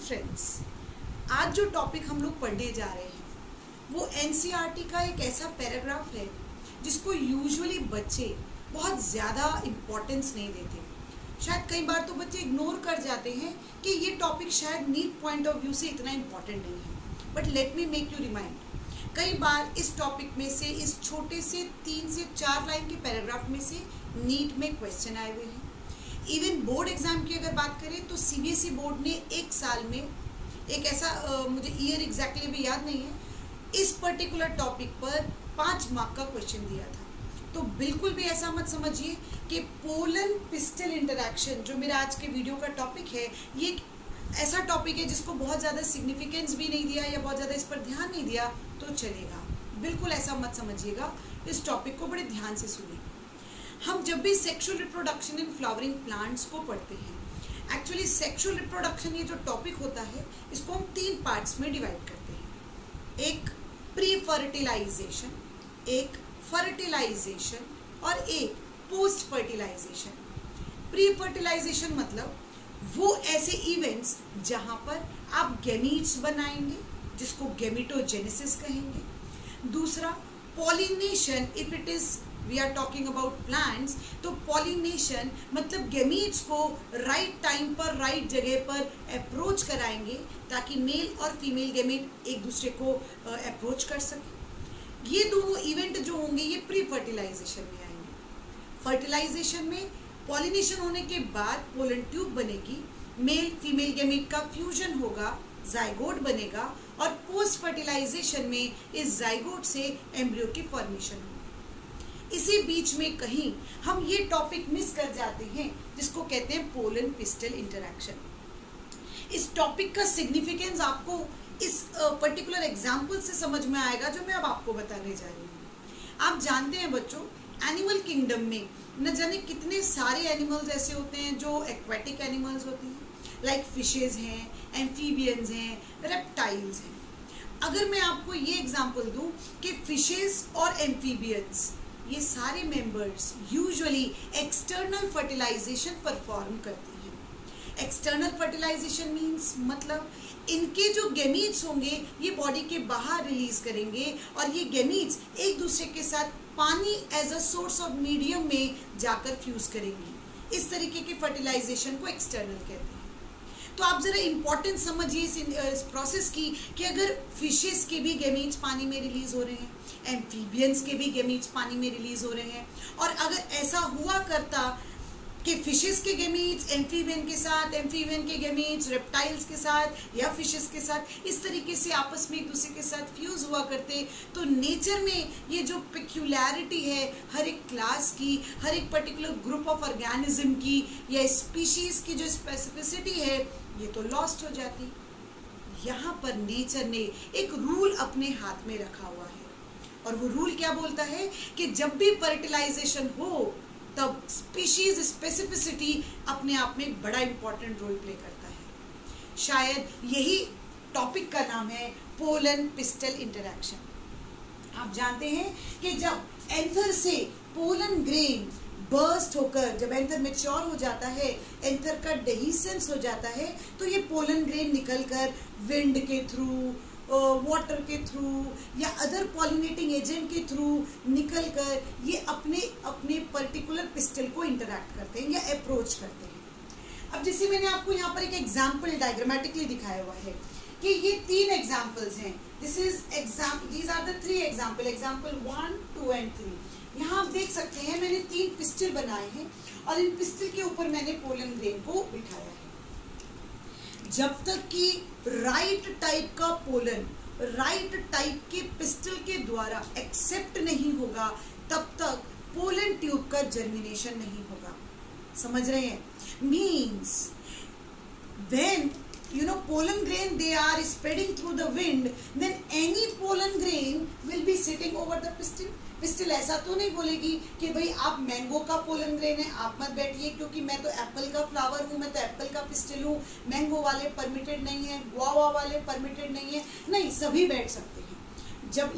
Friends, आज जो topic हम लोग पढ़ने जा रहे हैं वो एनसीईआरटी का एक ऐसा पैराग्राफ है जिसको यूजुअली बच्चे बहुत ज़्यादा इम्पोर्टेंस नहीं देते। शायद कई बार तो बच्चे इग्नोर कर जाते हैं कि ये टॉपिक शायद नीट पॉइंट ऑफ व्यू से इतना इम्पोर्टेंट नहीं है। But let me make you remind, कई बार इस टॉपिक में से, इस छोटे से 3 से 4 लाइन के पैराग्राफ में से नीट में क्वेश्चन आए हुए हैं। इवन बोर्ड एग्जाम की अगर बात करें तो सीबीएसई बोर्ड ने एक साल में एक ऐसा मुझे ईयर एग्जैक्टली भी याद नहीं है, इस पर्टिकुलर टॉपिक पर 5 मार्क का क्वेश्चन दिया था। तो बिल्कुल भी ऐसा मत समझिए कि पोलन पिस्टल इंटरैक्शन जो मेरा आज के वीडियो का टॉपिक है ये ऐसा टॉपिक है जिसको बहुत ज़्यादा सिग्निफिकेंस भी नहीं दिया या बहुत ज़्यादा इस पर ध्यान नहीं दिया तो चलेगा। बिल्कुल ऐसा मत समझिएगा, इस टॉपिक को बड़े ध्यान से सुनिए। हम जब भी sexual reproduction in flowering plants को पढ़ते हैं, एक्चुअली सेक्सुअल रिप्रोडक्शन ये जो टॉपिक होता है इसको हम 3 पार्ट्स में डिवाइड करते हैं। एक प्री फर्टिलाइजेशन, एक फर्टिलाइजेशन और एक पोस्ट फर्टिलाइजेशन। प्री फर्टिलाइजेशन मतलब वो ऐसे इवेंट्स जहां पर आप गैमीट्स बनाएंगे जिसको गैमेटोजेनेसिस कहेंगे। दूसरा pollination, if it is we are talking about plants, तो पॉलिनेशन मतलब गैमीट्स को राइट टाइम पर राइट जगह पर अप्रोच कराएंगे ताकि मेल और फीमेल गैमीट एक दूसरे को अप्रोच कर सके। ये दोनों इवेंट जो होंगे ये प्री फर्टिलाइजेशन में आएंगे। फर्टिलाइजेशन में पॉलिनेशन होने के बाद पोलन ट्यूब बनेगी, मेल फीमेल गैमीट का फ्यूजन होगा, जाइगोट बनेगा और पोस्ट फर्टिलाइजेशन में इस जाइगोट से एम्ब्रियो की फॉर्मेशन होगी। इसी बीच में कहीं हम ये टॉपिक मिस कर जाते हैं जिसको कहते हैं पोलन पिस्टल इंटरैक्शन। इस टॉपिक का सिग्निफिकेंस आपको इस पर्टिकुलर एग्जाम्पल से समझ में आएगा जो मैं अब आपको बताने जा रही हूँ। आप जानते हैं बच्चों, एनिमल किंगडम में न जाने कितने सारे एनिमल्स ऐसे होते हैं जो एक्वेटिक एनिमल्स होते हैं, लाइक फिशेज हैं, एम्फीबियंस हैं, रेप्टाइल्स हैं। अगर मैं आपको ये एग्जाम्पल दूँ कि फिशेज और एम्फीबियंस ये सारे members usually external fertilization perform करते हैं। एक्सटर्नल फर्टिलाइजेशन मीन्स मतलब इनके जो गैमीट्स होंगे ये बॉडी के बाहर रिलीज करेंगे और ये गैमीट्स एक दूसरे के साथ पानी as a source of medium में जाकर फ्यूज करेंगी। इस तरीके के फर्टिलाइजेशन को एक्सटर्नल कहते हैं। तो आप जरा इम्पोर्टेंस समझिए इस प्रोसेस की कि अगर फिशेस के भी गैमीट्स पानी में रिलीज हो रहे हैं, एम्फीबियंस के भी गैमीट्स पानी में रिलीज हो रहे हैं, और अगर ऐसा हुआ करता कि फिशेस के गैमीट्स एम्फीबियन के साथ, एम्फीबियन के गैमीट्स रेप्टाइल्स के साथ या फिशेस के साथ इस तरीके से आपस में एक दूसरे के साथ फ्यूज हुआ करते, तो नेचर में ये जो पेक्यूलैरिटी है हर एक क्लास की, हर एक पर्टिकुलर ग्रुप ऑफ ऑर्गेनिज्म की या स्पीशीज की जो स्पेसिफिसिटी है ये तो लॉस्ट हो जाती। यहाँ पर नेचर ने एक रूल अपने हाथ में रखा हुआ है और वो रूल क्या बोलता है कि जब भी फर्टिलाइजेशन हो तब स्पीशीज स्पेसिफिसिटी अपने आप में एक बड़ा इंपॉर्टेंट रोल प्ले करता है। शायद यही टॉपिक का नाम है पोलन पिस्टल इंटरैक्शन। आप जानते हैं कि जब एंथर से पोलन ग्रेन बर्स्ट होकर, जब एंथर मैच्योर हो जाता है, एंथर का डेहिसेंस हो जाता है, तो ये पोलन ग्रेन निकलकर विंड के थ्रू, वाटर के थ्रू या अदर पॉलिनेटिंग एजेंट के थ्रू निकलकर ये अपने अपने पर्टिकुलर पिस्टल को इंटरैक्ट करते हैं या अप्रोच करते हैं। अब जैसे मैंने आपको यहाँ पर एक एग्जाम्पल डायग्रामेटिकली दिखाया हुआ है कि ये 3 एग्जाम्पल्स हैं। These are the 3 example, example 1, 2 and 3। यहाँ आप देख सकते हैं मैंने 3 पिस्टल बनाए हैं और इन पिस्टल के ऊपर मैंने पोलन ग्रेन को बिठाया है। जब तक कि राइट टाइप का पोलन राइट टाइप के पिस्टल के द्वारा एक्सेप्ट नहीं होगा तब तक पोलन ट्यूब का जर्मिनेशन नहीं होगा। समझ रहे हैं? Means when pollen grain they are spreading through the wind, then any pollen grain will be sitting over the pistil. Pistol ऐसा तो नहीं बोलेगी कि भाई आप मैंगो का पोलन ग्रेन है आप मत बैठिए क्योंकि मैं तो एप्पल का फ्लावर हूँ, मैं तो एप्पल का पिस्टल हूँ, मैंगो वाले परमिटेड नहीं है, गुआवा वाले परमिटेड नहीं है। नहीं, सभी बैठ सकते हैं। जब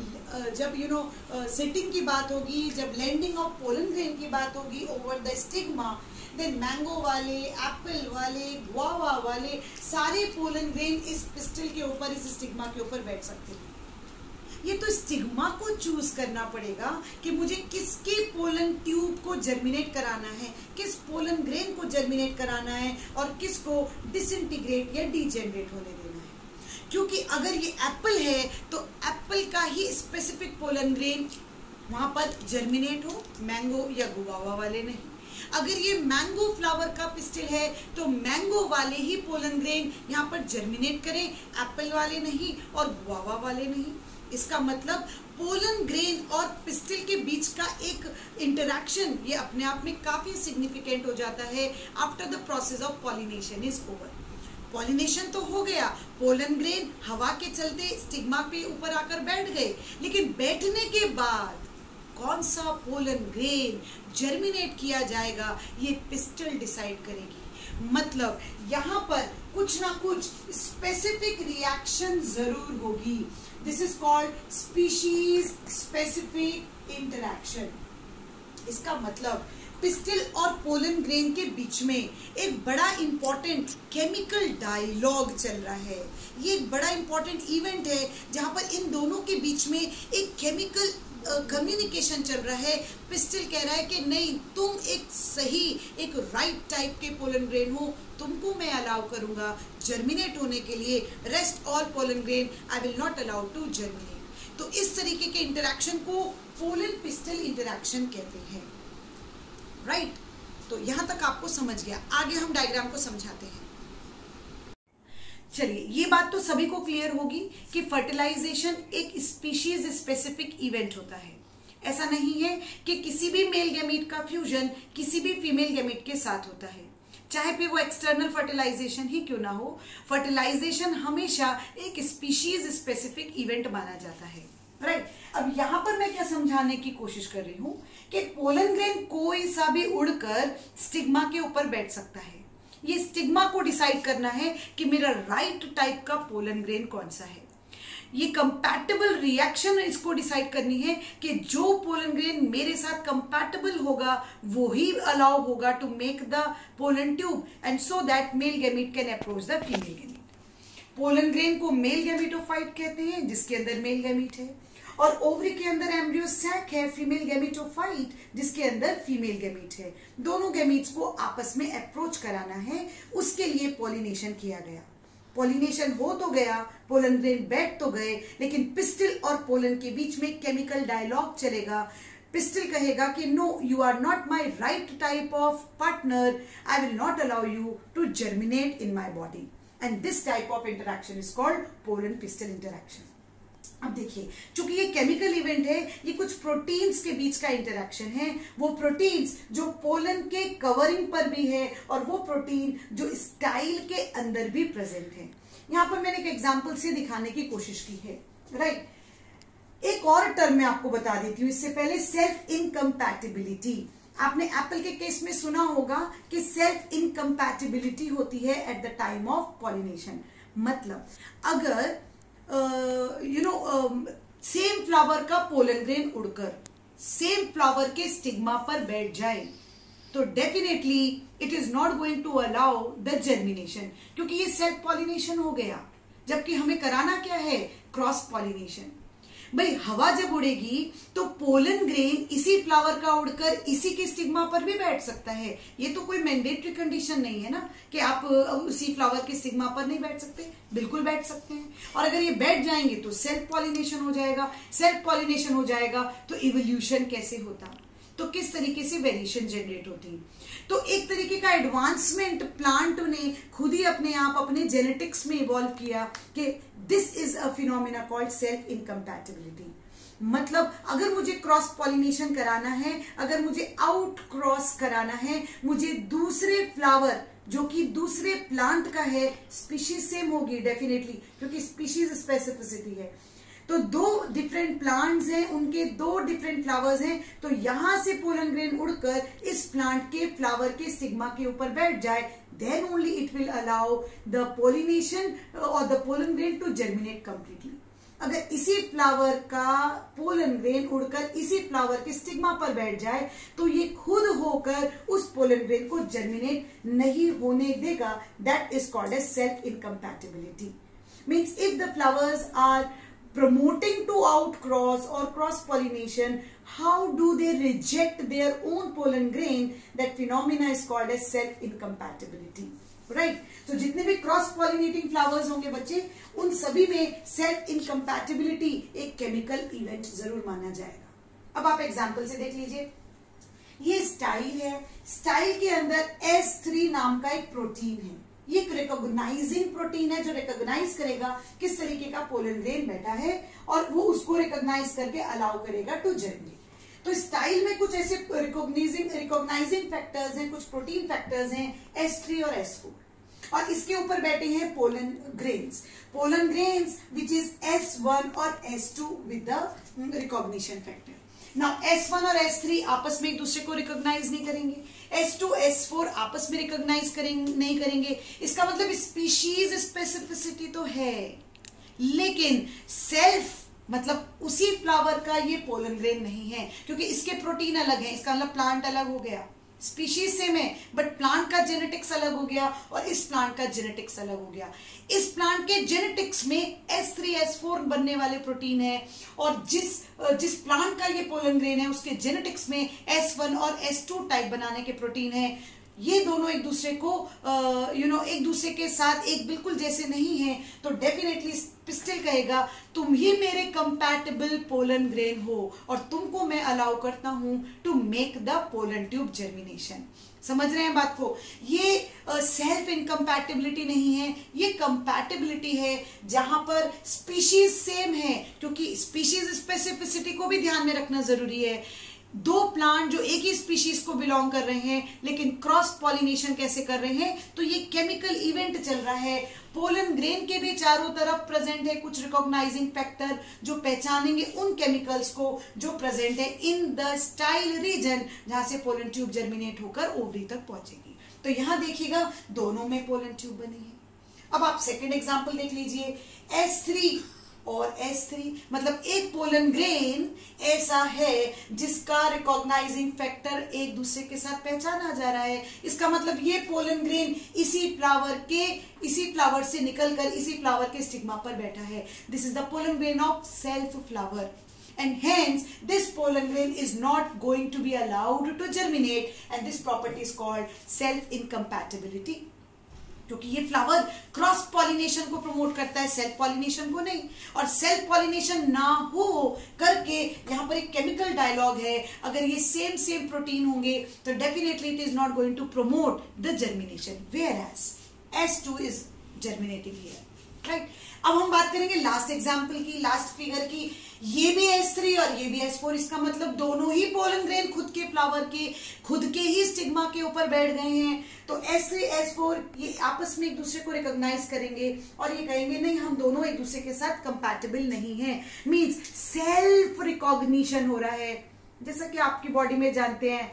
सिटिंग की बात होगी, जब लैंडिंग ऑफ पोलन ग्रेन की बात होगी over the stigma, then mango वाले, एप्पल वाले, गुआवा वाले सारे पोलन ग्रेन इस पिस्टल के ऊपर, इस स्टिग्मा के ऊपर बैठ सकते हैं। ये तो स्टिग्मा को चूज करना पड़ेगा कि मुझे किसके पोलन ट्यूब को जर्मिनेट कराना है, किस पोलन ग्रेन को जर्मिनेट कराना है और किसको डिसइंटीग्रेट या डीजेनरेट होने देना है। क्योंकि अगर ये एप्पल है तो एप्पल का ही स्पेसिफिक पोलन ग्रेन वहां पर जर्मिनेट हो, मैंगो या गुआवा वाले नहीं। अगर ये मैंगो फ्लावर का पिस्टल है तो मैंगो वाले ही पोलन ग्रेन यहाँ पर जर्मिनेट करें, एप्पल वाले नहीं और गुआवा वाले नहीं। इसका मतलब पोलन ग्रेन और पिस्टल के बीच का एक इंटरैक्शन ये अपने आप में काफी सिग्निफिकेंट हो जाता है after the process of pollination is over. Pollination तो हो गया, पोलन ग्रेन हवा के चलते स्टिग्मा पे ऊपर आकर बैठ गए, लेकिन बैठने के बाद कौन सा पोलन ग्रेन जर्मिनेट किया जाएगा ये पिस्टल डिसाइड करेगी। मतलब यहाँ पर कुछ ना कुछ स्पेसिफिक रिएक्शन जरूर होगी। This is called species specific interaction. इसका मतलब पिस्टल और पोलन ग्रेन के बीच में एक बड़ा इंपॉर्टेंट केमिकल डायलॉग चल रहा है। ये एक बड़ा इंपॉर्टेंट इवेंट है जहां पर इन दोनों के बीच में एक केमिकल कम्युनिकेशन चल रहा है। पिस्टल कह रहा है कि नहीं, तुम एक सही, एक राइट टाइप के पोलन ग्रेन हो, तुमको मैं अलाउ करूंगा जर्मिनेट होने के लिए, rest all pollen grain I will not allow to germinate. तो इस तरीके के इंटरैक्शन को पोलन पिस्टल इंटरैक्शन कहते हैं, राइट? तो यहां तक आपको समझ गया। आगे हम डायग्राम को समझाते हैं। चलिए, ये बात तो सभी को क्लियर होगी कि फर्टिलाइजेशन एक स्पीशीज स्पेसिफिक इवेंट होता है। ऐसा नहीं है कि किसी भी मेल गैमीट का फ्यूजन किसी भी फीमेल गैमीट के साथ होता है, चाहे फिर वो एक्सटर्नल फर्टिलाइजेशन ही क्यों ना हो। फर्टिलाइजेशन हमेशा एक स्पीशीज स्पेसिफिक इवेंट माना जाता है, राइट? अब यहां पर मैं क्या समझाने की कोशिश कर रही हूं कि पोलन ग्रेन कोई सा भी उड़कर स्टिग्मा के ऊपर बैठ सकता है। ये स्टिग्मा को डिसाइड करना है कि मेरा राइट टाइप का पोलन ग्रेन कौन सा है। ये कंपैटिबल रिएक्शन इसको डिसाइड करनी है कि जो पोलन ग्रेन मेरे साथ कंपैटिबल होगा वो ही अलाउ होगा to make the pollen tube and so that male gamete can approach the female gamete. Pollen grain को मेल गैमीटोफाइट कहते हैं, जिसके अंदर मेल गैमीट है, और ओवरी के अंदर एम्ब्रियो सैक है, फीमेल गैमीटोफाइट, जिसके अंदर फीमेल गैमीट है। दोनों गैमीट्स को आपस में अप्रोच कराना है, उसके लिए पॉलिनेशन किया गया। पॉलिनेशन हो तो गया, पोलन ग्रेन बैठ तो गए, लेकिन पिस्टल और पोलन के बीच में केमिकल डायलॉग चलेगा। पिस्टल कहेगा कि no, you are not my right type of partner, I will not allow you to germinate in my body, and this type of interaction is called pollen pistil interaction. अब देखिए, चूंकि ये chemical event है, ये कुछ proteins के बीच का interaction है। वो प्रोटीन्स जो पोलन के कवरिंग पर भी है और वो प्रोटीन जो स्टाइल के अंदर भी प्रेजेंट है। यहां पर मैंने एक एग्जांपल से दिखाने की कोशिश की है, राइट? एक और टर्म मैं आपको बता देती हूँ इससे पहले, सेल्फ इनकम्पैटिबिलिटी। आपने एप्पल के केस में सुना होगा कि सेल्फ इनकम्पैटिबिलिटी होती है at the time of pollination. मतलब अगर सेम फ्लावर का पोलन ग्रेन उड़कर सेम फ्लावर के स्टिग्मा पर बैठ जाए तो definitely it is not going to allow the germination, क्योंकि ये सेल्फ पॉलिनेशन हो गया, जबकि हमें कराना क्या है? Cross pollination. भाई, हवा जब उड़ेगी तो पोलन ग्रेन इसी फ्लावर का उड़कर इसी के स्टिग्मा पर भी बैठ सकता है। ये तो कोई मैंडेटरी कंडीशन नहीं है ना कि आप उसी फ्लावर के स्टिग्मा पर नहीं बैठ सकते, बिल्कुल बैठ सकते हैं। और अगर ये बैठ जाएंगे तो सेल्फ पॉलिनेशन हो जाएगा। सेल्फ पॉलिनेशन हो जाएगा तो इवोल्यूशन कैसे होता, तो किस तरीके से वेरिएशन जनरेट होती। तो एक तरीके का एडवांसमेंट प्लांट ने खुद ही अपने आप अपने जेनेटिक्स में इवॉल्व किया कि this is a phenomena called self incompatibility. मतलब अगर मुझे क्रॉस पॉलिनेशन कराना है, अगर मुझे आउट क्रॉस कराना है, मुझे दूसरे फ्लावर जो कि दूसरे प्लांट का है, स्पीशीज सेम होगी डेफिनेटली क्योंकि स्पीशीज स्पेसिफिसिटी है, तो दो डिफरेंट प्लांट्स हैं, उनके दो डिफरेंट फ्लावर्स हैं, तो यहां से पोलन ग्रेन उड़कर इस प्लांट के फ्लावर के स्टिग्मा के ऊपर बैठ जाए, then only it will allow the pollination or the pollen grain to germinate completely. अगर इसी फ्लावर का पोलन ग्रेन उड़कर इसी फ्लावर के स्टिग्मा पर बैठ जाए तो ये खुद होकर उस पोलन ग्रेन को जर्मिनेट नहीं होने देगा. That is called as self incompatibility. Means if the flowers are promoting to outcross or cross pollination, how do they reject their own pollen grain? That phenomena is called as self incompatibility. Right? So जितने भी cross pollinating flowers होंगे बच्चे, उन सभी में self incompatibility एक chemical event जरूर माना जाएगा. अब आप एग्जांपल से देख लीजिए. ये स्टाइल है. स्टाइल के अंदर S3 नाम का एक प्रोटीन है. ये एक रिकॉग्नाइजिंग प्रोटीन है जो रिकॉग्नाइज करेगा किस तरीके का पोलन ग्रेन बैठा है और वो उसको रिकॉग्नाइज करके अलाउ करेगा टू जर्मिनेट. तो स्टाइल में कुछ ऐसे रिकॉग्नाइजिंग फैक्टर्स हैं, कुछ प्रोटीन फैक्टर्स हैं S3 और S4, और इसके ऊपर बैठे हैं pollen grains which is S1 और S2 with the recognition factor. Now S1 और S3 आपस में एक दूसरे को रिकॉग्नाइज नहीं करेंगे. S2 S4 आपस में रिकॉग्नाइज नहीं करेंगे. इसका मतलब स्पीशीज स्पेसिफिसिटी तो है, लेकिन सेल्फ मतलब उसी फ्लावर का ये पोलन ग्रेन नहीं है, क्योंकि इसके प्रोटीन अलग है. इसका मतलब प्लांट अलग हो गया. स्पीशीज सेम है बट प्लांट का जेनेटिक्स अलग हो गया और इस प्लांट का जेनेटिक्स अलग हो गया. इस प्लांट के जेनेटिक्स में S3 S4 बनने वाले प्रोटीन है और जिस प्लांट का ये पोलन ग्रेन है उसके जेनेटिक्स में S1 और S2 टाइप बनाने के प्रोटीन है. ये दोनों एक दूसरे को एक दूसरे के साथ एक बिल्कुल जैसे नहीं है, तो डेफिनेटली पिस्टिल कहेगा तुम ही मेरे कंपैटिबल पोलन ग्रेन हो और तुमको मैं अलाउ करता हूं to make the pollen tube germination. समझ रहे हैं बात को? ये सेल्फ इनकम्पैटिबिलिटी नहीं है, ये कंपैटिबिलिटी है जहां पर स्पीशीज सेम है, क्योंकि स्पीशीज स्पेसिफिसिटी को भी ध्यान में रखना जरूरी है. दो प्लांट जो एक ही स्पीशीज को बिलोंग कर रहे हैं लेकिन क्रॉस पॉलिनेशन कैसे कर रहे हैं, तो ये केमिकल इवेंट चल रहा है. पोलन ग्रेन के भी चारों तरफ प्रेजेंट है कुछ रिकॉग्नाइजिंग फैक्टर जो पहचानेंगे उन केमिकल्स को जो प्रेजेंट है इन द स्टाइल रीजन जहां से पोलन ट्यूब जर्मिनेट होकर ओवरी तक पहुंचेगी. तो यहां देखिएगा दोनों में पोलन ट्यूब बनी है. अब आप सेकेंड एग्जाम्पल देख लीजिए. S3 और S3 मतलब एक पोलन ग्रेन ऐसा है जिसका रिकॉग्नाइजिंग फैक्टर एक दूसरे के साथ पहचाना जा रहा है. इसका मतलब ये पोलन ग्रेन इसी फ्लावर से निकलकर इसी फ्लावर के स्टिग्मा पर बैठा है. This is the pollen grain of self flower and hence this pollen grain is not going to be allowed to germinate and this property is called self incompatibility. क्योंकि ये flower cross pollination को promote करता है, self pollination को नहीं. और self pollination ना हो करके यहाँ पर एक केमिकल डायलॉग है. अगर ये सेम प्रोटीन होंगे तो definitely it is not going to promote the germination, whereas S2 is germinating here. Right. अब हम बात करेंगे लास्ट एग्जाम्पल की, लास्ट फिगर की. ये भी S3 और ये भी S4. इसका मतलब दोनों ही पोलन ग्रेन खुद के फ्लावर के खुद के ही स्टिग्मा के ऊपर बैठ गए हैं. तो S3 S4 ये आपस में एक दूसरे को रिकॉग्नाइज करेंगे और ये कहेंगे नहीं हम दोनों एक दूसरे के साथ कंपैटिबल नहीं है. मींस सेल्फ रिकॉग्निशन हो रहा है. जैसा कि आपकी बॉडी में जानते हैं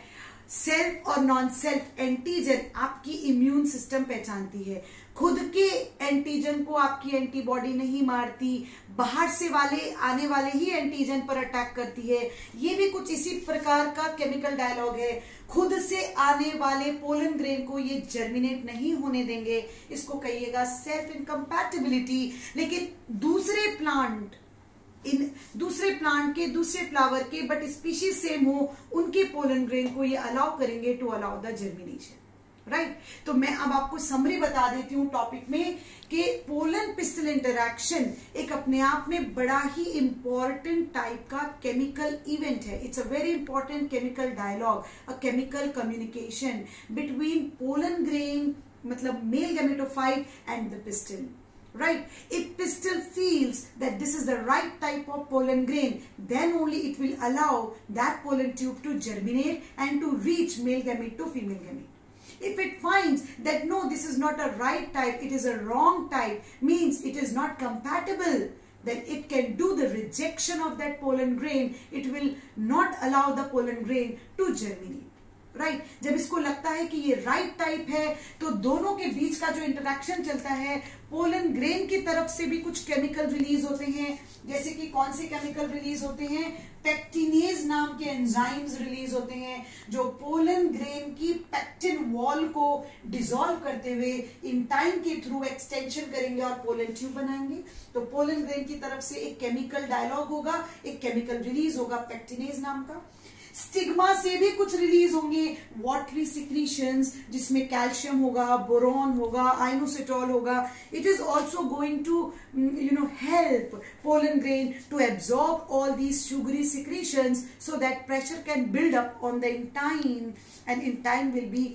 सेल्फ और नॉन सेल्फ एंटीजन आपकी इम्यून सिस्टम पहचानती है. खुद के एंटीजन को आपकी एंटीबॉडी नहीं मारती, बाहर से आने वाले ही एंटीजन पर अटैक करती है. ये भी कुछ इसी प्रकार का केमिकल डायलॉग है. खुद से आने वाले पोलन ग्रेन को ये जर्मिनेट नहीं होने देंगे. इसको कहिएगा सेल्फ इनकम्पैटिबिलिटी. लेकिन दूसरे प्लांट के दूसरे फ्लावर के बट स्पीशीज सेम हो उनके पोलन ग्रेन को ये अलाउ करेंगे to allow the germination. Right. तो मैं अब आपको समरी बता देती हूँ टॉपिक में कि पोलन पिस्टल इंटरैक्शन एक अपने आप में बड़ा ही इंपॉर्टेंट टाइप का केमिकल इवेंट है. It's a very important chemical dialogue, a chemical communication between pollen grain मतलब male gametophyte and the pistil. Right? If pistil feels that this is the right type of pollen grain, then only it will allow that pollen tube to germinate and to reach male gamete to female gamete. If it finds that no, this is not a right type, it is a wrong type, means it is not compatible, then it can do the rejection of that pollen grain. It will not allow the pollen grain to germinate. Right जब इसको लगता है कि ये right type है तो दोनों के बीच का जो इंटरेक्शन चलता है, पोलन ग्रेन की तरफ से भी कुछ केमिकल रिलीज होते हैं, जैसे कि कौन से केमिकल रिलीज होते हैं, पेक्टिनेज नाम के एंजाइम्स रिलीज होते हैं जो पोलन ग्रेन की पेक्टिन वॉल को डिसॉल्व करते हुए इन टाइम के थ्रू एक्सटेंशन करेंगे और पोलन ट्यूब बनाएंगे। तो पोलन ग्रेन की तरफ से एक केमिकल डायलॉग होगा, एक केमिकल रिलीज होगा पेक्टिनेज नाम का। स्टिग्मा से भी कुछ रिलीज होंगे, वाटरी सिक्रीशंस जिसमें कैल्शियम होगा, बोरॉन होगा, आइनोसिटॉल होगा। It is also going to help pollen grain to absorb all these sugary secretions so that pressure can build up on the intine, and intine will be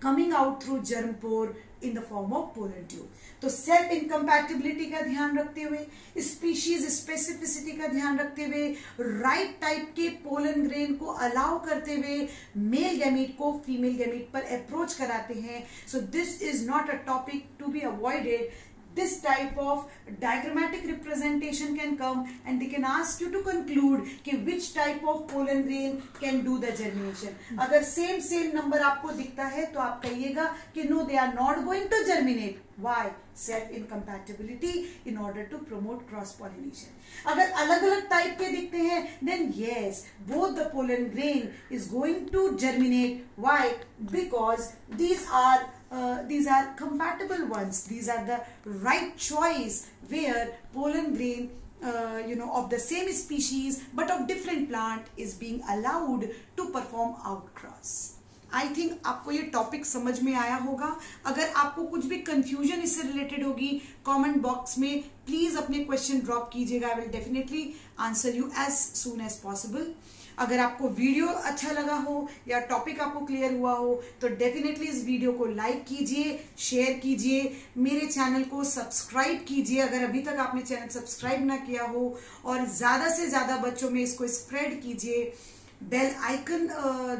coming out through germ pore in the form of pollen tube. तो self incompatibility का ध्यान रखते हुए, species specificity का ध्यान रखते हुए, right type के पोलन ग्रेन को अलाउ करते हुए मेल गैमीट को फीमेल गैमीट पर अप्रोच कराते हैं। So this is not a topic to be avoided. This type of diagrammatic representation can come and they can ask you to conclude कि which type of pollen grain can do the germination. अगर same number आपको दिखता है तो आप कहिएगा कि no, they are not going to germinate. Why? Self incompatibility in order to promote cross pollination. अगर अलग अलग टाइप के दिखते हैं then yes, both the pollen grain is going to germinate. Why? Because these are compatible ones. These are the right choice where pollen grain of the same species but of different plant is being allowed to perform outcross. I think आपको ये topic समझ में आया होगा. अगर आपको कुछ भी कंफ्यूजन इससे रिलेटेड होगी कमेंट बॉक्स में प्लीज अपने क्वेश्चन ड्रॉप कीजिएगा. I will definitely answer you as soon as possible. अगर आपको वीडियो अच्छा लगा हो या टॉपिक आपको क्लियर हुआ हो तो डेफिनेटली इस वीडियो को लाइक कीजिए, शेयर कीजिए, मेरे चैनल को सब्सक्राइब कीजिए अगर अभी तक आपने चैनल सब्सक्राइब ना किया हो, और ज्यादा से ज्यादा बच्चों में इसको स्प्रेड कीजिए. बेल आइकन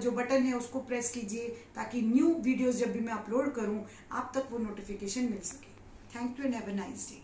जो बटन है उसको प्रेस कीजिए ताकि न्यू वीडियोस जब भी मैं अपलोड करूं आप तक वो नोटिफिकेशन मिल सके. Thank you and have a nice day.